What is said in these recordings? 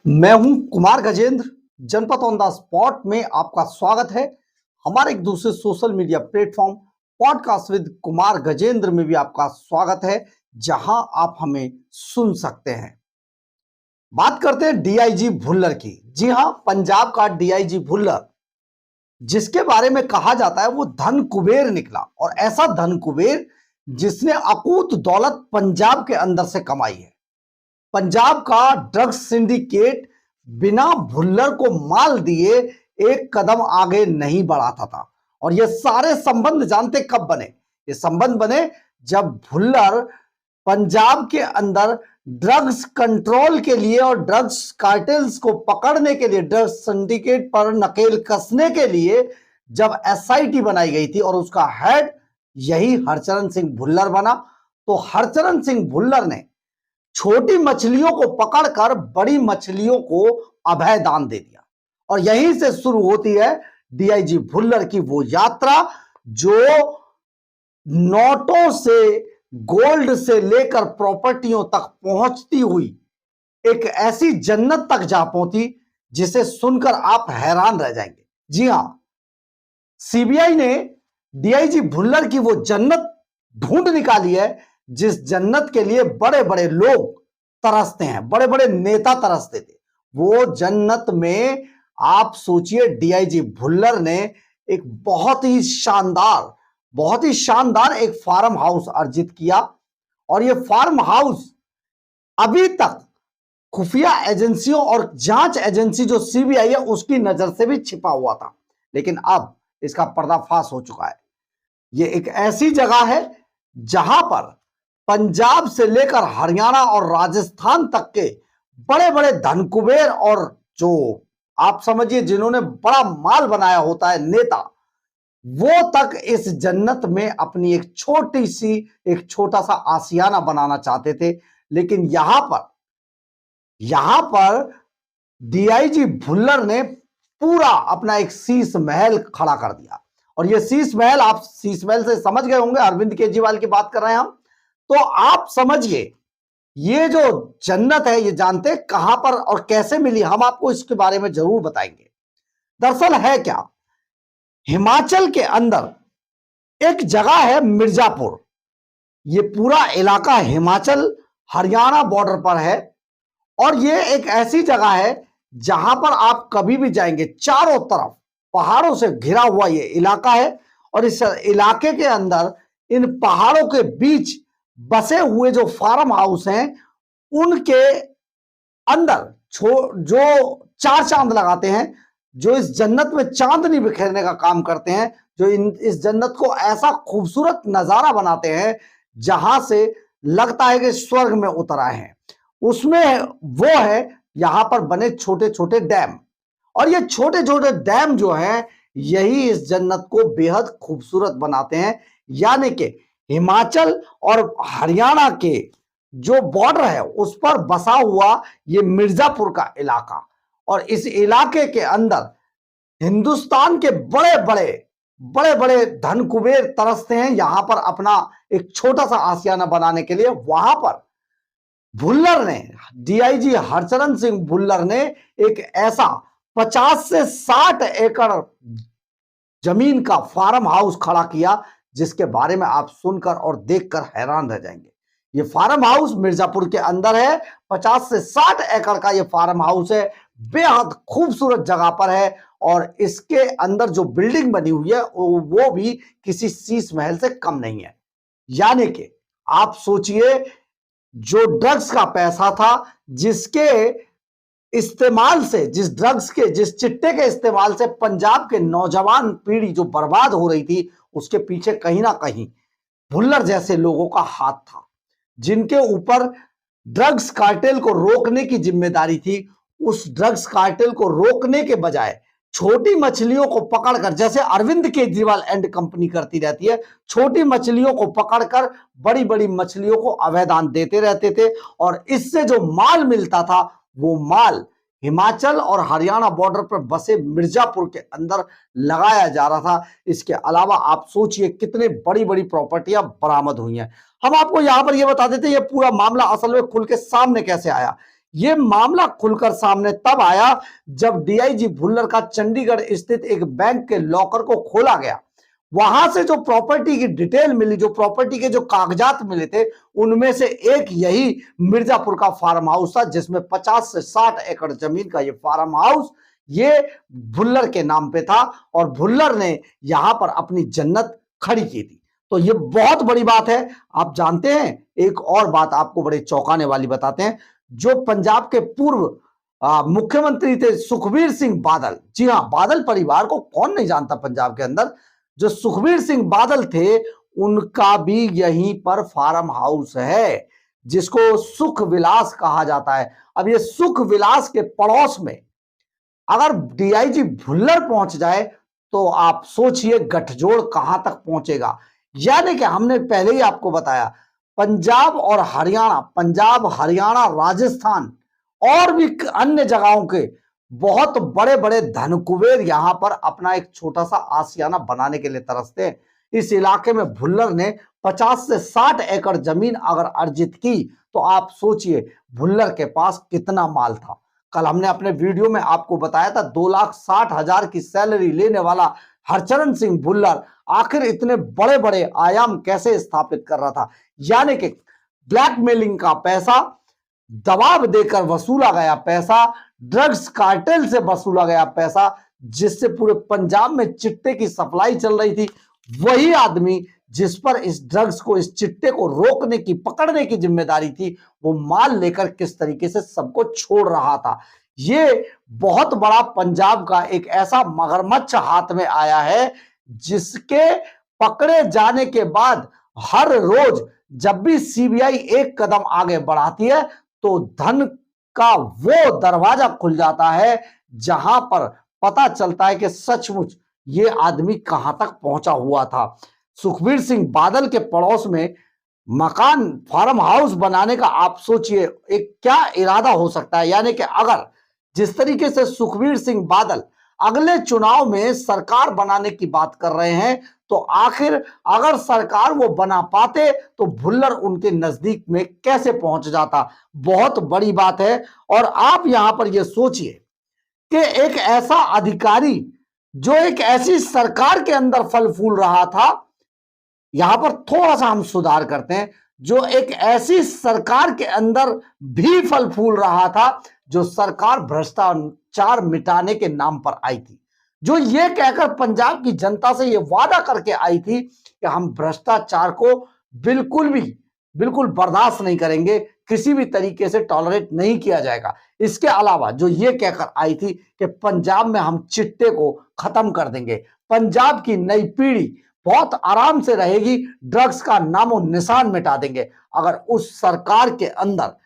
मैं हूं कुमार गजेंद्र। जनपद ऑन द स्पॉट में आपका स्वागत है। हमारे एक दूसरे social media platform podcast with Kumar Gajendra में भी आपका स्वागत है, जहां आप हमें सुन सकते हैं। बात करते हैं डीआईजी भुल्लर की। जी हां, पंजाब का डीआईजी भुल्लर, जिसके बारे में कहा जाता है वो धन कुबेर निकला, और ऐसा धन कुबेर जिसने अकूत दौलत पंजाब के अंदर से कमाई है। पंजाब का ड्रग्स सिंडिकेट बिना भुल्लर को माल दिए एक कदम आगे नहीं बढ़ाता था। और ये सारे संबंध जानते कब बने? ये संबंध बने जब भुल्लर पंजाब के अंदर ड्रग्स कंट्रोल के लिए और ड्रग्स कार्टेल्स को पकड़ने के लिए, ड्रग्स सिंडिकेट पर नकेल कसने के लिए जब एसआईटी बनाई गई थी और उसका हेड यही हरचरण सिंह भुल्लर बना, तो हरचरण सिंह भुल्लर ने छोटी मछलियों को पकड़कर बड़ी मछलियों को अभय दान दे दिया। और यहीं से शुरू होती है डीआईजी भुल्लर की वो यात्रा, जो नोटों से, गोल्ड से लेकर प्रॉपर्टियों तक पहुंचती हुई एक ऐसी जन्नत तक जा पहुंची जिसे सुनकर आप हैरान रह जाएंगे। जी हां, सीबीआई ने डीआईजी भुल्लर की वो जन्नत ढूंढ निकाली है जिस जन्नत के लिए बड़े बड़े लोग तरसते हैं, बड़े बड़े नेता तरसते थे। वो जन्नत में आप सोचिए, डीआईजी भुल्लर ने एक बहुत ही शानदार एक फार्म हाउस अर्जित किया। और ये फार्म हाउस अभी तक खुफिया एजेंसियों और जांच एजेंसी जो सीबीआई है उसकी नजर से भी छिपा हुआ था, लेकिन अब इसका पर्दाफाश हो चुका है। ये एक ऐसी जगह है जहां पर पंजाब से लेकर हरियाणा और राजस्थान तक के बड़े बड़े धनकुबेर और जो आप समझिए जिन्होंने बड़ा माल बनाया होता है नेता, वो तक इस जन्नत में अपनी एक छोटा सा आशियाना बनाना चाहते थे। लेकिन यहां पर डीआईजी भुल्लर ने पूरा अपना एक शीश महल खड़ा कर दिया। और ये शीश महल, आप शीश महल से समझ गए होंगे, अरविंद केजरीवाल की बात कर रहे हैं हम। तो आप समझिए, ये जो जन्नत है ये जानते कहां पर और कैसे मिली, हम आपको इसके बारे में जरूर बताएंगे। दरअसल है क्या, हिमाचल के अंदर एक जगह है मिर्जापुर। ये पूरा इलाका हिमाचल हरियाणा बॉर्डर पर है, और ये एक ऐसी जगह है जहां पर आप कभी भी जाएंगे, चारों तरफ पहाड़ों से घिरा हुआ ये इलाका है। और इस इलाके के अंदर, इन पहाड़ों के बीच बसे हुए जो फार्म हाउस हैं, उनके अंदर जो चार चांद लगाते हैं, जो इस जन्नत में चांदनी बिखेरने का काम करते हैं, जो इस जन्नत को ऐसा खूबसूरत नजारा बनाते हैं जहां से लगता है कि स्वर्ग में उतर आए हैं, उसमें वो है यहां पर बने छोटे छोटे डैम। और ये छोटे छोटे डैम जो हैं, यही इस जन्नत को बेहद खूबसूरत बनाते हैं। यानी कि हिमाचल और हरियाणा के जो बॉर्डर है उस पर बसा हुआ ये मिर्जापुर का इलाका, और इस इलाके के अंदर हिंदुस्तान के बड़े बड़े धन कुबेर तरसते हैं यहां पर अपना एक छोटा सा आशियाना बनाने के लिए। वहां पर भुल्लर ने, डीआईजी हरचरण सिंह भुल्लर ने एक ऐसा 50 से 60 एकड़ जमीन का फार्म हाउस खड़ा किया, जिसके बारे में आप सुनकर और देखकर हैरान रह जाएंगे। ये फार्म हाउस मिर्जापुर के अंदर है, 50 से 60 एकड़ का ये फार्म हाउस है, बेहद खूबसूरत जगह पर है। और इसके अंदर जो बिल्डिंग बनी हुई है वो भी किसी शीश महल से कम नहीं है। यानी कि आप सोचिए, जो ड्रग्स का पैसा था, जिसके इस्तेमाल से, जिस चिट्टे के इस्तेमाल से पंजाब के नौजवान पीढ़ी जो बर्बाद हो रही थी, उसके पीछे कहीं ना कहीं भुल्लर जैसे लोगों का हाथ था, जिनके ऊपर ड्रग्स कार्टेल को रोकने की जिम्मेदारी थी। उस ड्रग्स कार्टेल को रोकने के बजाय छोटी मछलियों को पकड़कर, जैसे अरविंद केजरीवाल एंड कंपनी करती रहती है, छोटी मछलियों को पकड़कर बड़ी बड़ी मछलियों को अवैधान देते रहते थे। और इससे जो माल मिलता था, वो माल हिमाचल और हरियाणा बॉर्डर पर बसे मिर्जापुर के अंदर लगाया जा रहा था। इसके अलावा आप सोचिए कितने बड़ी बड़ी प्रॉपर्टियां बरामद हुई हैं। हम आपको यहां पर यह बता देते हैं, ये पूरा मामला असल में खुल के सामने कैसे आया। ये मामला खुलकर सामने तब आया जब डीआईजी भुल्लर का चंडीगढ़ स्थित एक बैंक के लॉकर को खोला गया। वहां से जो प्रॉपर्टी की डिटेल मिली, जो प्रॉपर्टी के जो कागजात मिले थे, उनमें से एक यही मिर्जापुर का फार्म हाउस था, जिसमें 50 से 60 एकड़ जमीन का ये फार्म हाउस ये भुल्लर के नाम पे था और भुल्लर ने यहां पर अपनी जन्नत खड़ी की थी। तो ये बहुत बड़ी बात है। आप जानते हैं, एक और बात आपको बड़े चौंकाने वाली बताते हैं। जो पंजाब के पूर्व मुख्यमंत्री थे सुखबीर सिंह बादल, जी हां, बादल परिवार को कौन नहीं जानता पंजाब के अंदर। जो सुखबीर सिंह बादल थे, उनका भी यहीं पर फार्म हाउस है, जिसको सुख विलास कहा जाता है। अब ये सुख विलास के पड़ोस में अगर डीआईजी भुल्लर पहुंच जाए तो आप सोचिए गठजोड़ कहां तक पहुंचेगा। यानी कि हमने पहले ही आपको बताया, पंजाब और हरियाणा, पंजाब, हरियाणा, राजस्थान और भी अन्य जगहों के बहुत बड़े बड़े धनकुबेर यहां पर अपना एक छोटा सा आशियाना बनाने के लिए तरसते हैं। इस इलाके में भुल्लर ने 50 से 60 एकड़ जमीन अगर अर्जित की तो आप सोचिए भुल्लर के पास कितना माल था। कल हमने अपने वीडियो में आपको बताया था 2,60,000 की सैलरी लेने वाला हरचरण सिंह भुल्लर आखिर इतने बड़े बड़े आयाम कैसे स्थापित कर रहा था। यानी कि ब्लैकमेलिंग का पैसा, दबाव देकर वसूला गया पैसा, ड्रग्स कार्टेल से वसूला गया पैसा, जिससे पूरे पंजाब में चिट्टे की सप्लाई चल रही थी। वही आदमी जिस पर इस ड्रग्स को, इस चिट्टे को रोकने की, पकड़ने की जिम्मेदारी थी, वो माल लेकर किस तरीके से सबको छोड़ रहा था। ये बहुत बड़ा पंजाब का एक ऐसा मगरमच्छ हाथ में आया है, जिसके पकड़े जाने के बाद हर रोज जब भी सीबीआई एक कदम आगे बढ़ाती है तो धन का वो दरवाजा खुल जाता है जहां पर पता चलता है कि सचमुच ये आदमी कहां तक पहुंचा हुआ था। सुखबीर सिंह बादल के पड़ोस में मकान, फार्म हाउस बनाने का आप सोचिए एक क्या इरादा हो सकता है। यानी कि अगर जिस तरीके से सुखबीर सिंह बादल अगले चुनाव में सरकार बनाने की बात कर रहे हैं, तो आखिर अगर सरकार वो बना पाते तो भुल्लर उनके नजदीक में कैसे पहुंच जाता। बहुत बड़ी बात है। और आप यहां पर ये सोचिए कि एक ऐसा अधिकारी जो एक ऐसी सरकार के अंदर फल फूल रहा था, यहां पर थोड़ा सा हम सुधार करते हैं, जो एक ऐसी सरकार के अंदर भी फल फूल रहा था जो सरकार भ्रष्टाचार मिटाने के नाम पर आई थी, जो ये कहकर पंजाब की जनता से ये वादा करके आई थी कि हम भ्रष्टाचार को बिल्कुल बर्दाश्त नहीं करेंगे, किसी भी तरीके से टॉलरेट नहीं किया जाएगा। इसके अलावा जो ये कहकर आई थी कि पंजाब में हम चिट्टे को खत्म कर देंगे, पंजाब की नई पीढ़ी बहुत आराम से रहेगी, ड्रग्स का नामो निशान मिटा देंगे। अगर उस सरकार के अंदर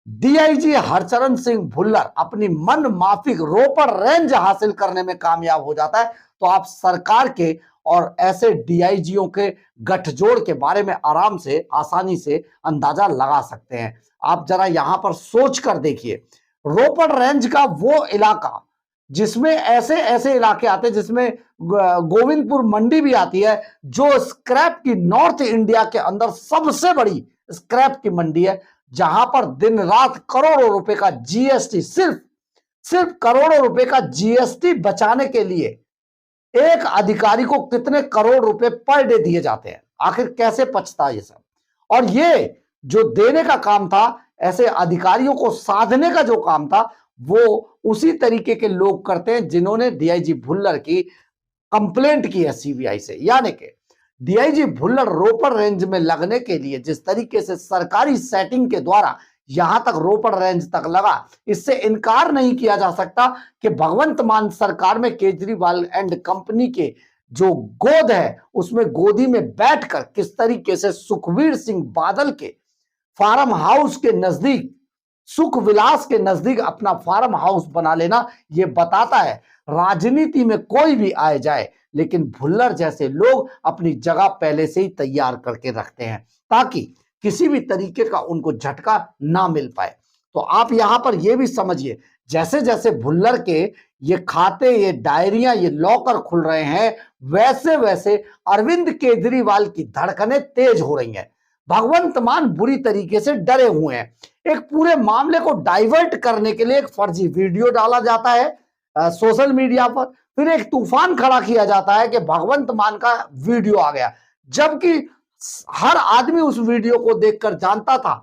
डीआईजी हरचरण सिंह भुल्लर अपनी मन माफिक रोपड़ रेंज हासिल करने में कामयाब हो जाता है, तो आप सरकार के और ऐसे डीआईजीओ के गठजोड़ के बारे में आराम से, आसानी से अंदाजा लगा सकते हैं। आप जरा यहां पर सोच कर देखिए, रोपड़ रेंज का वो इलाका जिसमें ऐसे ऐसे इलाके आते हैं, जिसमें गोविंदपुर मंडी भी आती है, जो स्क्रैप की नॉर्थ इंडिया के अंदर सबसे बड़ी स्क्रैप की मंडी है, जहां पर दिन रात करोड़ों रुपए का जीएसटी, सिर्फ करोड़ों रुपए का जीएसटी बचाने के लिए एक अधिकारी को कितने करोड़ रुपए पर डे दिए जाते हैं। आखिर कैसे पचता है ये सब। और ये जो देने का काम था, ऐसे अधिकारियों को साधने का जो काम था, वो उसी तरीके के लोग करते हैं जिन्होंने डीआईजी भुल्लर की कंप्लेंट की है सीबीआई से। यानी कि डीआईजी भुल्लर रोपड़ रेंज में लगने के लिए जिस तरीके से सरकारी सेटिंग के द्वारा यहां तक रोपड़ रेंज तक लगा, इससे इनकार नहीं किया जा सकता कि भगवंत मान सरकार में केजरीवाल एंड कंपनी के जो गोद है, उसमें गोदी में बैठकर किस तरीके से सुखबीर सिंह बादल के फार्म हाउस के नजदीक, सुख विलास के नजदीक अपना फार्म हाउस बना लेना, यह बताता है राजनीति में कोई भी आए जाए, लेकिन भुल्लर जैसे लोग अपनी जगह पहले से ही तैयार करके रखते हैं ताकि किसी भी तरीके का उनको झटका ना मिल पाए। तो आप यहां पर यह भी समझिए, जैसे जैसे भुल्लर के ये खाते, ये डायरियां, ये लॉकर खुल रहे हैं, वैसे वैसे अरविंद केजरीवाल की धड़कनें तेज हो रही हैं। भगवंत मान बुरी तरीके से डरे हुए हैं। एक पूरे मामले को डाइवर्ट करने के लिए एक फर्जी वीडियो डाला जाता है सोशल मीडिया पर, फिर एक तूफान खड़ा किया जाता है कि भगवंत मान का वीडियो आ गया, जबकि हर आदमी उस वीडियो को देखकर जानता था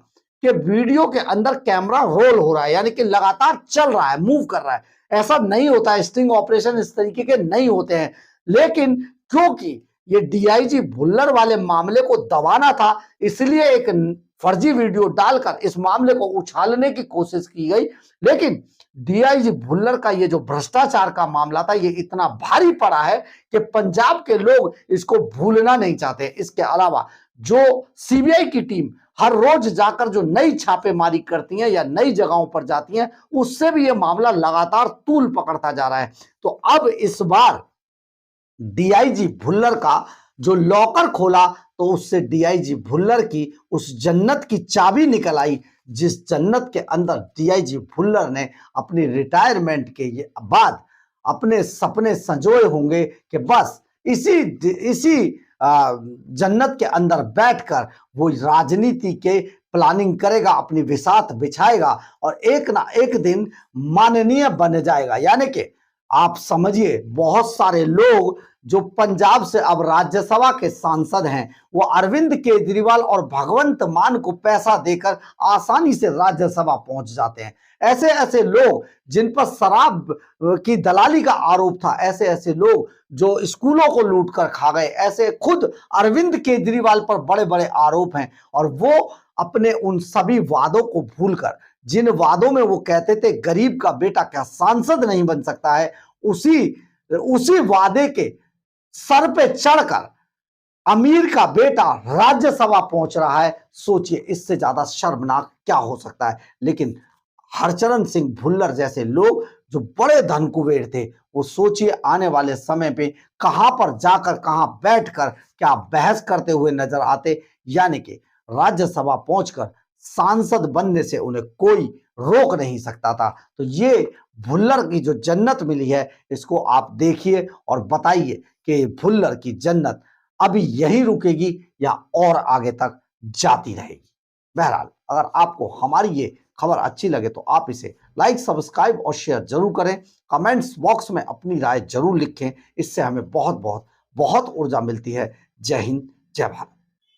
कि वीडियो के अंदर कैमरा रोल हो रहा है, यानी कि लगातार चल रहा है, मूव कर रहा है। ऐसा नहीं होता है, स्टिंग ऑपरेशन इस तरीके के नहीं होते हैं। लेकिन क्योंकि ये डीआईजी भुल्लर वाले मामले को दबाना था, इसलिए एक फर्जी वीडियो डालकर इस मामले को उछालने की कोशिश की गई। लेकिन डीआईजी भुल्लर का ये जो भ्रष्टाचार का मामला था, ये इतना भारी पड़ा है कि पंजाब के लोग इसको भूलना नहीं चाहते। इसके अलावा जो सीबीआई की टीम हर रोज जाकर जो नई छापेमारी करती है या नई जगहों पर जाती है, उससे भी यह मामला लगातार तूल पकड़ता जा रहा है। तो अब इस बार डीआईजी भुल्लर का जो लॉकर खोला, तो उससे डीआईजी भुल्लर की उस जन्नत की चाबी निकल आई, जिस जन्नत के अंदर डीआईजी भुल्लर ने अपनी रिटायरमेंट के बाद अपने सपने संजोए होंगे कि बस इसी जन्नत के अंदर बैठकर वो राजनीति के प्लानिंग करेगा, अपनी विसात बिछाएगा और एक ना एक दिन माननीय बन जाएगा। यानी कि आप समझिए, बहुत सारे लोग जो पंजाब से अब राज्यसभा के सांसद हैं, वो अरविंद केजरीवाल और भगवंत मान को पैसा देकर आसानी से राज्यसभा पहुंच जाते हैं। ऐसे ऐसे लोग जिन पर शराब की दलाली का आरोप था, ऐसे ऐसे लोग जो स्कूलों को लूट कर खा गए, ऐसे खुद अरविंद केजरीवाल पर बड़े बड़े आरोप हैं। और वो अपने उन सभी वादों को भूलकर, जिन वादों में वो कहते थे गरीब का बेटा क्या सांसद नहीं बन सकता है, उसी वादे के सर पे चढ़कर अमीर का बेटा राज्यसभा पहुंच रहा है। सोचिए, इससे ज्यादा शर्मनाक क्या हो सकता है। लेकिन हरचरण सिंह भुल्लर जैसे लोग जो बड़े धन कुबेर थे, वो सोचिए आने वाले समय पे कहां पर जाकर, कहां बैठकर क्या बहस करते हुए नजर आते। यानी कि राज्यसभा पहुंचकर सांसद बनने से उन्हें कोई रोक नहीं सकता था। तो ये भुल्लर की जो जन्नत मिली है, इसको आप देखिए और बताइए कि भुल्लर की जन्नत अभी यही रुकेगी या और आगे तक जाती रहेगी। बहरहाल, अगर आपको हमारी ये खबर अच्छी लगे तो आप इसे लाइक, सब्सक्राइब और शेयर जरूर करें। कमेंट्स बॉक्स में अपनी राय जरूर लिखें, इससे हमें बहुत बहुत बहुत ऊर्जा मिलती है। जय हिंद, जय भारत।